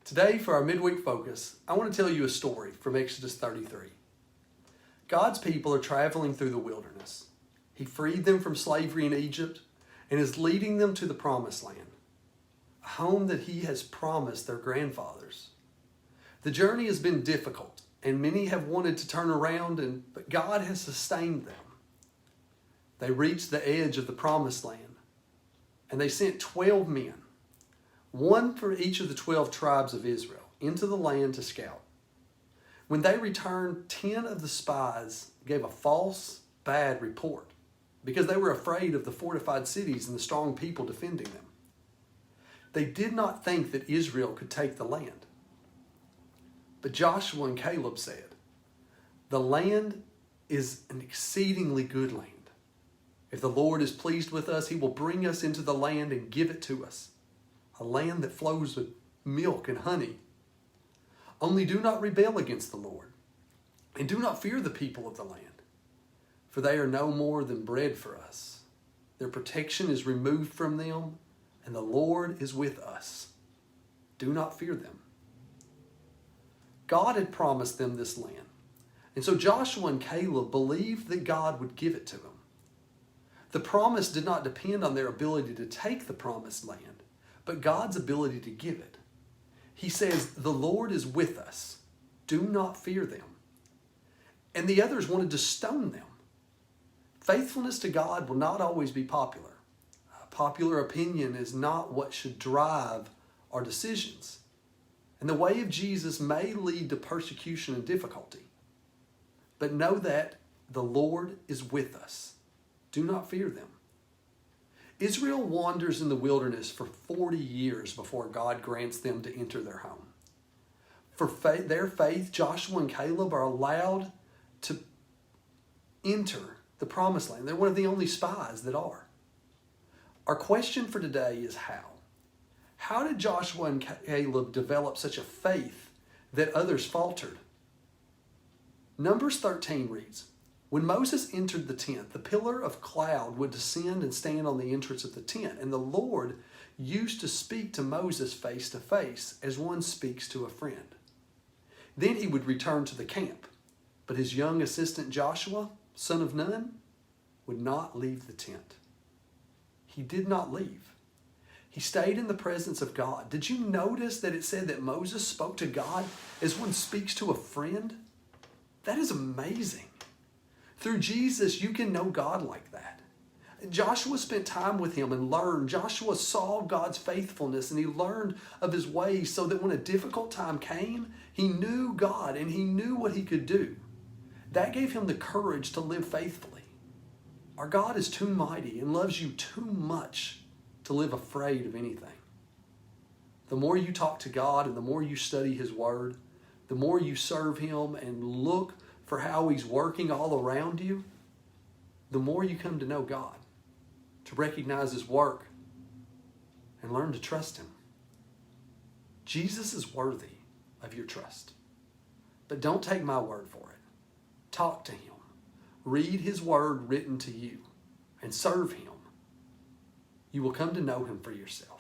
Today, for our midweek focus, I want to tell you a story from Exodus 33. God's people are traveling through the wilderness. He freed them from slavery in Egypt and is leading them to the promised land, a home that He has promised their grandfathers. The journey has been difficult, and many have wanted to turn around, but God has sustained them. They reached the edge of the promised land, and they sent 12 men, one for each of the 12 tribes of Israel, into the land to scout. When they returned, 10 of the spies gave a false, bad report because they were afraid of the fortified cities and the strong people defending them. They did not think that Israel could take the land. But Joshua and Caleb said, "The land is an exceedingly good land. If the Lord is pleased with us, He will bring us into the land and give it to us, a land that flows with milk and honey. Only do not rebel against the Lord, and do not fear the people of the land, for they are no more than bread for us. Their protection is removed from them, and the Lord is with us. Do not fear them." God had promised them this land, and so Joshua and Caleb believed that God would give it to them. The promise did not depend on their ability to take the promised land, but God's ability to give it. He says, "The Lord is with us. Do not fear them." And the others wanted to stone them. Faithfulness to God will not always be popular. Popular opinion is not what should drive our decisions. And the way of Jesus may lead to persecution and difficulty. But know that the Lord is with us. Do not fear them. Israel wanders in the wilderness for 40 years before God grants them to enter their home. For their faith, Joshua and Caleb are allowed to enter the promised land. They're one of the only spies that are. Our question for today is how? How did Joshua and Caleb develop such a faith that others faltered? Numbers 13 reads, "When Moses entered the tent, the pillar of cloud would descend and stand on the entrance of the tent, and the Lord used to speak to Moses face to face as one speaks to a friend. Then he would return to the camp, but his young assistant Joshua, son of Nun, would not leave the tent." He did not leave. He stayed in the presence of God. Did you notice that it said that Moses spoke to God as one speaks to a friend? That is amazing. Through Jesus, you can know God like that. Joshua spent time with Him and learned. Joshua saw God's faithfulness and he learned of His ways so that when a difficult time came, he knew God and he knew what He could do. That gave him the courage to live faithfully. Our God is too mighty and loves you too much to live afraid of anything. The more you talk to God and the more you study His Word, the more you serve Him and look for how He's working all around you, the more you come to know God, to recognize His work, and learn to trust Him. Jesus is worthy of your trust. But don't take my word for it. Talk to Him. Read His Word written to you and serve Him. You will come to know Him for yourself.